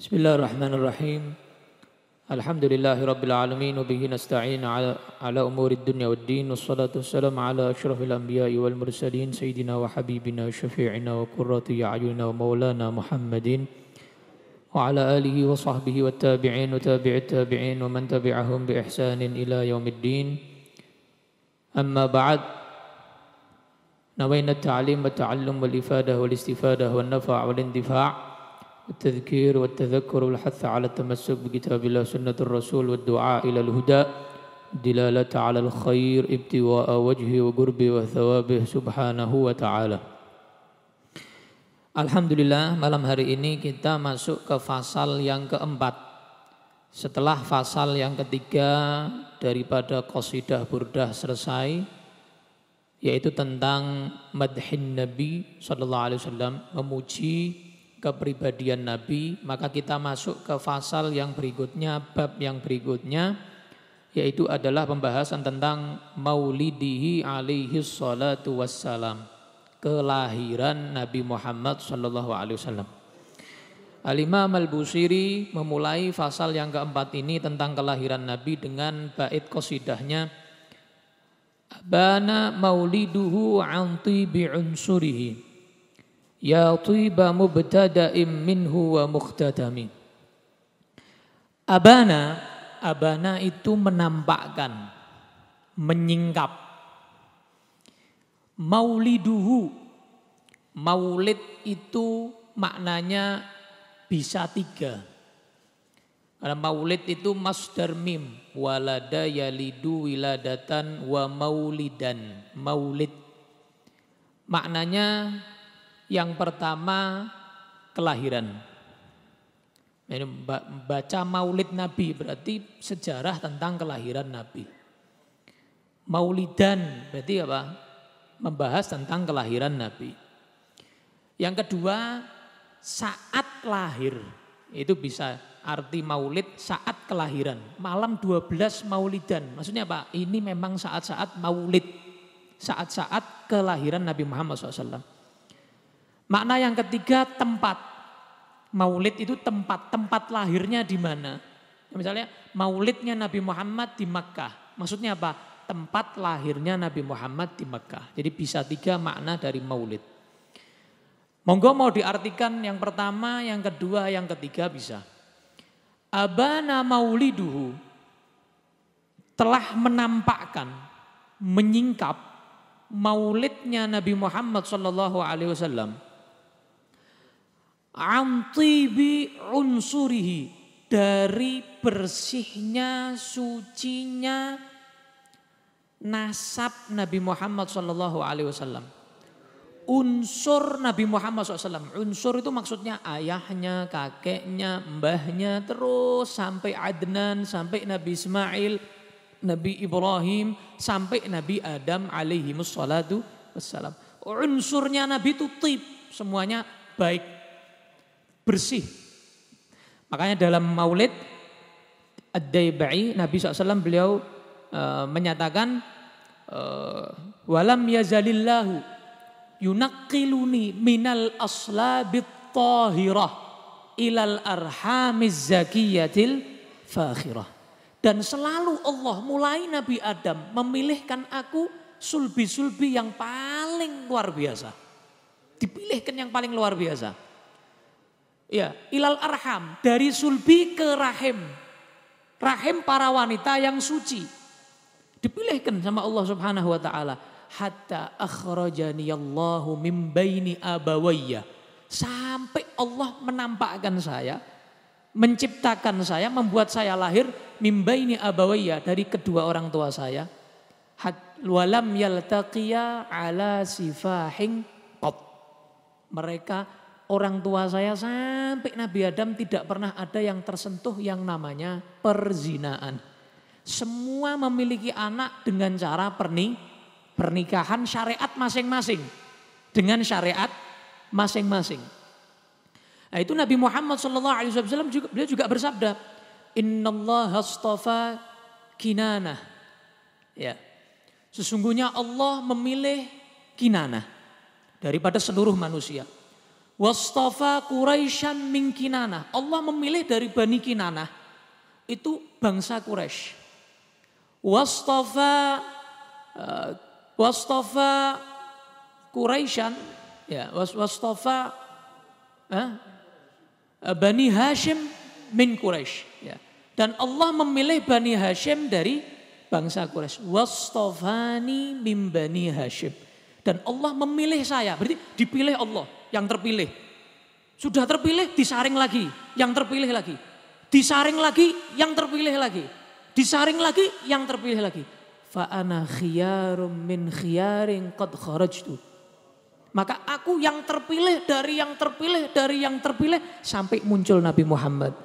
Bismillahirrahmanirrahim. Alhamdulillahi rabbil alamin wa bihi nasta'in ala umuri dunya waddin wassalatu wassalamu ala asyrafil anbiya'i wal mursalin sayyidina wa habibina syafi'ina wa qurrati a'yunina wa maulana Muhammadin wa ala alihi wa sahbihi wa tabi'in wa tabi'it tabi'in wa man tabi'ahum bi ihsanin ila yaumiddin. Amma ba'd. Nawayna at-ta'lim wa ta'allum wal ifadah wal istifadah wal nafa' wal intifa' والتذكير والتذكر والحث على التمسك بكتاب الله سنة الرسول والدعاء إلى الهدى دلالة على الخير ابتواء وجهه وقربه وثوابه سبحانه وتعالى. Alhamdulillah, malam hari ini kita masuk ke fasal yang keempat. Setelah fasal yang ketiga daripada qasidah burdah selesai, yaitu tentang madhin Nabi sallallahu alaihi wasallam, memuji kepribadian Nabi, maka kita masuk ke fasal yang berikutnya, bab yang berikutnya, yaitu adalah pembahasan tentang maulidihi alaihi salatu wassalam, kelahiran Nabi Muhammad sallallahu alaihi wasallam. Al-Imam Al-Busiri memulai fasal yang keempat ini tentang kelahiran Nabi dengan bait qasidahnya, Abana mauliduhu an tibi unsurihi ya tiba mubtada'im minhu wa muqtadami. Abana itu menampakkan, menyingkap. Mauliduhu, maulid itu maknanya bisa tiga. Karena maulid itu masdar mim, walada yalidu wiladatan wa maulidan, maulid. Maknanya yang pertama kelahiran. Ini baca maulid Nabi berarti sejarah tentang kelahiran Nabi. Maulidan berarti apa? Membahas tentang kelahiran Nabi. Yang kedua saat lahir. Itu bisa arti maulid saat kelahiran. Malam 12 maulidan. Maksudnya apa? Ini memang saat-saat maulid. Saat-saat kelahiran Nabi Muhammad SAW. Makna yang ketiga tempat. Maulid itu tempat lahirnya di mana? Misalnya maulidnya Nabi Muhammad di Makkah. Maksudnya apa? Tempat lahirnya Nabi Muhammad di Makkah. Jadi bisa tiga makna dari maulid. Monggo mau diartikan yang pertama, yang kedua, yang ketiga bisa. Abana mauliduhu, telah menampakkan, menyingkap maulidnya Nabi Muhammad SAW. Antibi unsurihi, dari bersihnya, sucinya nasab Nabi Muhammad SAW. Unsur Nabi Muhammad SAW. Unsur itu maksudnya ayahnya, kakeknya, mbahnya, terus sampai Adnan, sampai Nabi Ismail, Nabi Ibrahim, sampai Nabi Adam alaihi wassalatu wassalam. Unsurnya Nabi itu tib, semuanya baik, bersih. Makanya dalam maulid Ad-Daibai Nabi SAW beliau menyatakan walam yazalillahu yunaqqiluni minal aslabit tahirah ilal arhamiz zakiyatil fakhirah. Dan selalu Allah mulai Nabi Adam memilihkan aku sulbi-sulbi yang paling luar biasa. Dipilihkan yang paling luar biasa. Ya, ilal arham, dari sulbi ke rahim. Rahim para wanita yang suci. Dipilihkan sama Allah Subhanahu wa taala. Hatta akhrajani Allahu min baini abawayya. Sampai Allah menampakkan saya, menciptakan saya, membuat saya lahir min baini abawayya, dari kedua orang tua saya. Walam yaltaqiya ala sifahin qat. Mereka orang tua saya sampai Nabi Adam tidak pernah ada yang tersentuh yang namanya perzinaan. Semua memiliki anak dengan cara pernikahan syariat masing-masing. Dengan syariat masing-masing. Nah, itu Nabi Muhammad SAW beliau juga bersabda, Innallaha astafa Kinanah. Ya. Sesungguhnya Allah memilih Kinanah daripada seluruh manusia. Wastafa Quraisyan min Kinanah. Allah memilih dari Bani Kinanah. Itu bangsa Quraisy. Wastafa Quraisyan, ya, wastafa Bani Hashim min Quraisy, ya. Dan Allah memilih Bani Hashim dari bangsa Quraisy. Wastafani min Bani Hashim. Dan Allah memilih saya, berarti dipilih Allah, yang terpilih. Sudah terpilih, disaring lagi, yang terpilih lagi. Disaring lagi, yang terpilih lagi. Disaring lagi, yang terpilih lagi. Fa ana khiyarum min khiyarin qad kharajtu. Maka aku yang terpilih dari yang terpilih dari yang terpilih sampai muncul Nabi Muhammad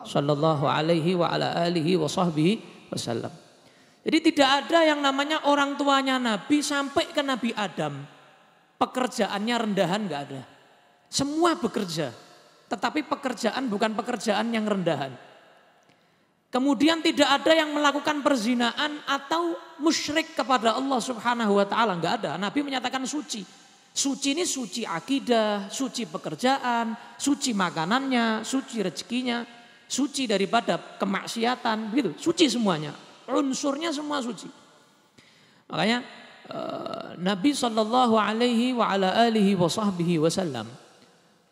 sallallahu alaihi wa ala alihi wa sahbihi wasallam. Jadi tidak ada yang namanya orang tuanya Nabi sampai ke Nabi Adam. Pekerjaannya rendahan enggak ada. Semua bekerja. Tetapi pekerjaan bukan pekerjaan yang rendahan. Kemudian tidak ada yang melakukan perzinaan atau musyrik kepada Allah Subhanahu wa taala, enggak ada. Nabi menyatakan suci. Suci ini suci akidah, suci pekerjaan, suci makanannya, suci rezekinya, suci daripada kemaksiatan, begitu. Suci semuanya. Unsurnya semua suci. Makanya Nabi sallallahu alaihi wa ala alihi wa sahbihi wasallam,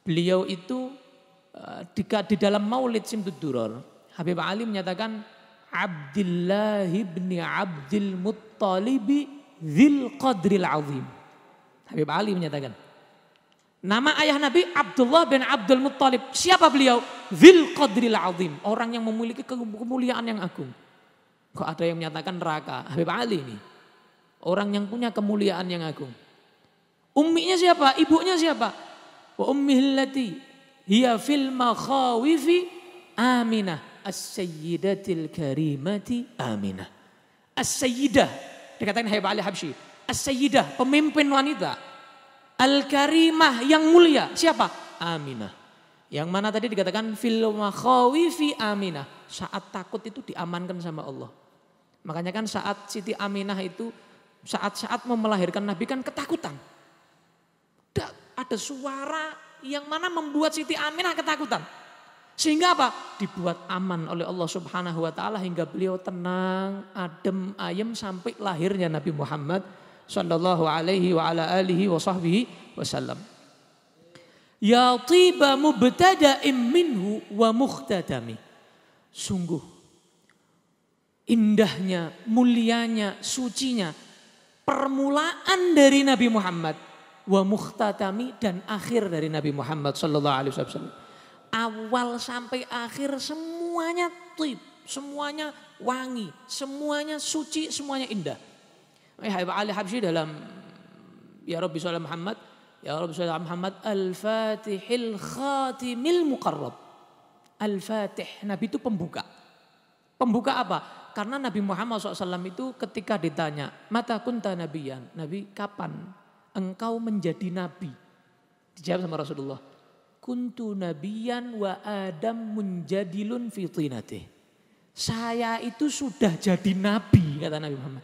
beliau itu di dalam Maulid Simtud Duror, Habib Ali menyatakan Abdullah ibn Abdul Muttalib dzil qadril azim. Habib Ali menyatakan nama ayah Nabi Abdullah bin Abdul Muttalib. Siapa beliau? Dzil qadril azim, orang yang memiliki kemuliaan yang agung. Kok ada yang menyatakan neraka? Habib Ali ini orang yang punya kemuliaan yang agung. Umminya siapa? Ibunya siapa? Wa ummihillati hiya fil makhawifi Aminah as-sayyidatil karimati Aminah. As-sayyidah dikatakan Habib Ali Habsyi. As-sayyidah pemimpin wanita. Al-karimah yang mulia. Siapa? Aminah. Yang mana tadi dikatakan fil makhawifi Aminah. Saat takut itu diamankan sama Allah. Makanya kan saat Siti Aminah itu saat mau melahirkan Nabi kan ketakutan. Ada suara yang mana membuat Siti Aminah ketakutan. Sehingga apa? Dibuat aman oleh Allah Subhanahu wa taala hingga beliau tenang, adem, ayem sampai lahirnya Nabi Muhammad sallallahu alaihi wa ala alihi wa sahbihi wasallam. Ya tiba mubtada'im minhu wa mukhtadami. Sungguh indahnya, mulianya, sucinya permulaan dari Nabi Muhammad wa mukhtatami dan akhir dari Nabi Muhammad sallallahu alaihi wasallam. Awal sampai akhir semuanya tib, semuanya wangi, semuanya suci, semuanya indah. Habib Ali Habsyi dalam Ya Rabbi Shallallahu Muhammad, Ya Rabbi Shallallahu Muhammad Al-Fatihil Khatimil Muqarrab. Al-Fatih, Nabi itu pembuka. Pembuka apa? Karena Nabi Muhammad SAW itu ketika ditanya, Mata kunta nabiyan, Nabi kapan engkau menjadi Nabi? Dijawab sama Rasulullah, Kuntu nabiyan wa Adam munjadilun fi tinatih. Saya itu sudah jadi Nabi, kata Nabi Muhammad.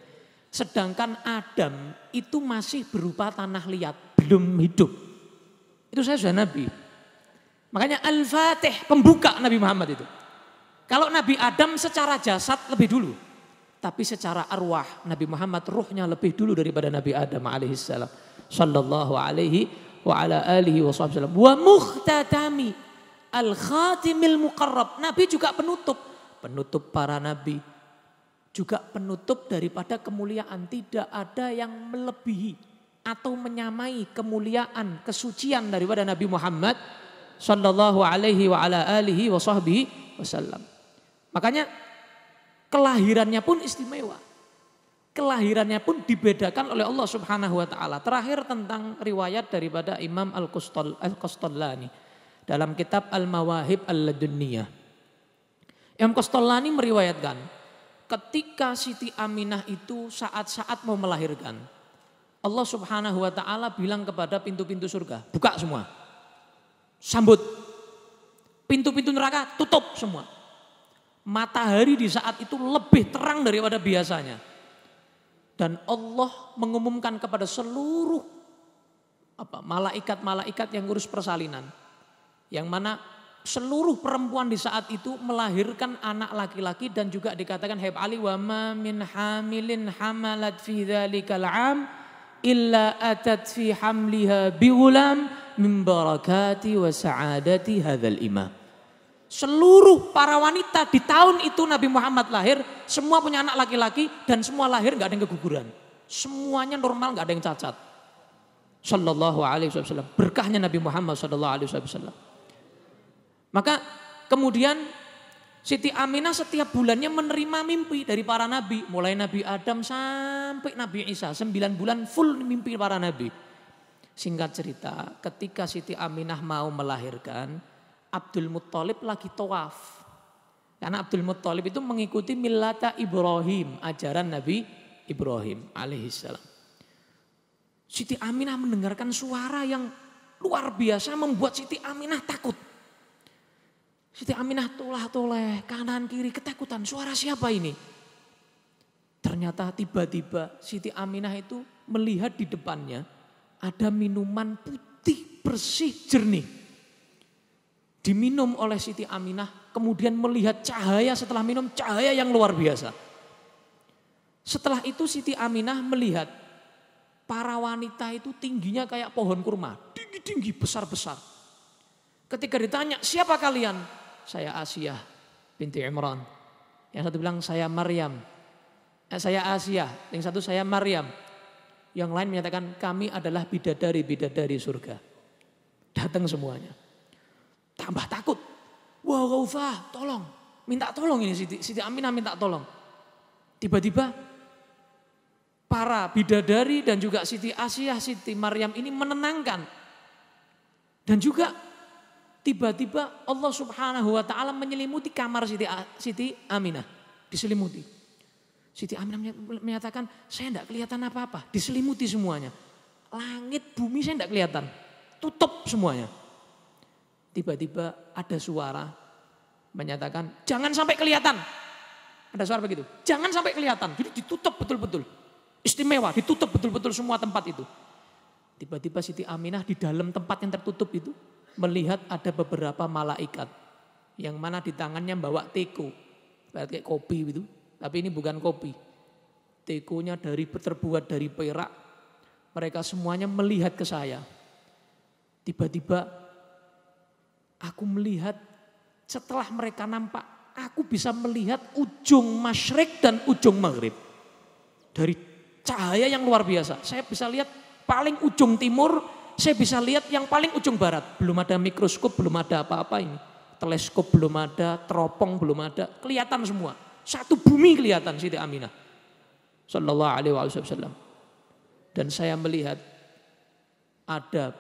Sedangkan Adam itu masih berupa tanah liat, belum hidup. Itu saya sudah Nabi. Makanya Al-Fatih, pembuka Nabi Muhammad itu. Kalau Nabi Adam secara jasad lebih dulu. Tapi secara arwah Nabi Muhammad ruhnya lebih dulu daripada Nabi Adam alaihissalam. Sallallahu alaihi wa ala alihi wa sallam. Wa mukhtatami al-khatimil muqarrab. Nabi juga penutup. Penutup para nabi. Juga penutup daripada kemuliaan. Tidak ada yang melebihi atau menyamai kemuliaan, kesucian daripada Nabi Muhammad sallallahu alaihi wa ala alihi wa sahbihi wasallam. Makanya kelahirannya pun istimewa. Kelahirannya pun dibedakan oleh Allah Subhanahu wa taala. Terakhir tentang riwayat daripada Imam Al-Qastallani dalam kitab Al-Mawahib Al-Ladunniyah. Imam Qastallani meriwayatkan ketika Siti Aminah itu saat-saat mau melahirkan, Allah Subhanahu wa taala bilang kepada pintu-pintu surga, buka semua. Sambut. Pintu-pintu neraka tutup semua. Matahari di saat itu lebih terang daripada biasanya. Dan Allah mengumumkan kepada seluruh malaikat-malaikat yang ngurus persalinan. Yang mana seluruh perempuan di saat itu melahirkan anak laki-laki dan juga dikatakan Habib Ali wa ma min hamilin hamalat fi dzalikal am illa atat fi hamliha bigulam min barakati wa sa'adati hadzal imam. Seluruh para wanita di tahun itu Nabi Muhammad lahir, semua punya anak laki-laki dan semua lahir nggak ada yang keguguran. Semuanya normal, nggak ada yang cacat. Sallallahu alaihi wasallam. Berkahnya Nabi Muhammad sallallahu alaihi wasallam. Maka kemudian Siti Aminah setiap bulannya menerima mimpi dari para nabi. Mulai Nabi Adam sampai Nabi Isa. 9 bulan full mimpi para nabi. Singkat cerita, ketika Siti Aminah mau melahirkan, Abdul Muttalib lagi tawaf. Karena Abdul Muttalib itu mengikuti millata Ibrahim, ajaran Nabi Ibrahim alaihissalam. Siti Aminah mendengarkan suara yang luar biasa membuat Siti Aminah takut. Siti Aminah tolah-toleh kanan kiri ketakutan. Suara siapa ini? Ternyata tiba-tiba Siti Aminah itu melihat di depannya ada minuman putih bersih jernih. Diminum oleh Siti Aminah, kemudian melihat cahaya setelah minum cahaya yang luar biasa. Setelah itu Siti Aminah melihat para wanita itu tingginya kayak pohon kurma, tinggi-tinggi, besar-besar. Ketika ditanya, siapa kalian? Saya Asiyah binti Imran. Yang satu bilang saya Maryam. Saya Asiyah, yang satu saya Maryam. Yang lain menyatakan kami adalah bidadari-bidadari surga. Datang semuanya. Tambah takut. Wah Ghaufah, tolong. Minta tolong ini Siti Aminah minta tolong. Tiba-tiba para bidadari dan juga Siti Asiyah, Siti Maryam ini menenangkan. Dan juga tiba-tiba Allah Subhanahu wa taala menyelimuti kamar Siti Aminah, diselimuti. Siti Aminah menyatakan, "Saya enggak kelihatan apa-apa, diselimuti semuanya. Langit, bumi saya enggak kelihatan. Tutup semuanya." Tiba-tiba ada suara menyatakan, "Jangan sampai kelihatan." Ada suara begitu. "Jangan sampai kelihatan." Jadi ditutup betul-betul. Istimewa, ditutup betul-betul semua tempat itu. Tiba-tiba Siti Aminah di dalam tempat yang tertutup itu melihat ada beberapa malaikat yang mana di tangannya bawa teko, kayak kopi itu, tapi ini bukan kopi. Tekonya terbuat dari perak. Mereka semuanya melihat ke saya. Tiba-tiba aku melihat setelah mereka nampak, aku bisa melihat ujung masyrik dan ujung maghrib. Dari cahaya yang luar biasa. Saya bisa lihat paling ujung timur, saya bisa lihat yang paling ujung barat. Belum ada mikroskop, belum ada apa-apa ini. Teleskop belum ada, teropong belum ada. Kelihatan semua. Satu bumi kelihatan Siti Aminah. Sallallahu alaihi wasallam. Dan saya melihat ada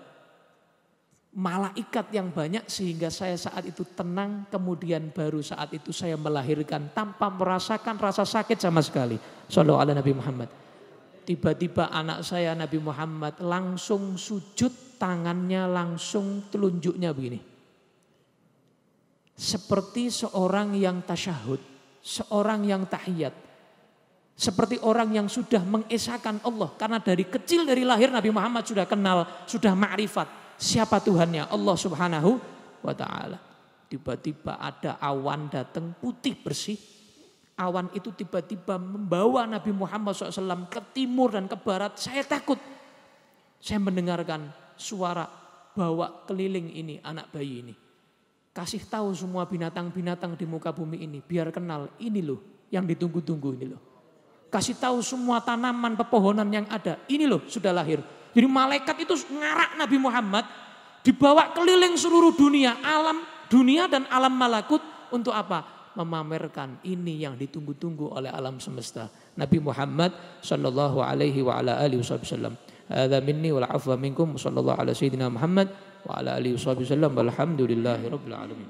malaikat yang banyak sehingga saya saat itu tenang. Kemudian baru saat itu saya melahirkan tanpa merasakan rasa sakit sama sekali. Sallallahu alaihi Nabi Muhammad. Tiba-tiba anak saya Nabi Muhammad langsung sujud, tangannya langsung telunjuknya begini. Seperti seorang yang tasyahud, seorang yang tahiyat. Seperti orang yang sudah mengesahkan Allah. Karena dari kecil, dari lahir Nabi Muhammad sudah kenal, sudah ma'rifat. Siapa Tuhannya? Allah Subhanahu wa ta'ala. Tiba-tiba ada awan datang putih bersih. Awan itu tiba-tiba membawa Nabi Muhammad SAW ke timur dan ke barat. Saya takut. Saya mendengarkan suara bawa keliling ini anak bayi ini. Kasih tahu semua binatang-binatang di muka bumi ini. Biar kenal ini loh yang ditunggu-tunggu ini loh. Kasih tahu semua tanaman pepohonan yang ada. Ini loh sudah lahir. Jadi malaikat itu ngarak Nabi Muhammad. Dibawa keliling seluruh dunia. Alam dunia dan alam malakut untuk apa? Memamerkan ini yang ditunggu-tunggu oleh alam semesta. Nabi Muhammad sallallahu alaihi wa ala alihi wasallam. Hadza minni wal afwa minkum sallallahu ala sayyidina Muhammad wa ala alihi wasallam. Walhamdulillahirabbil alamin.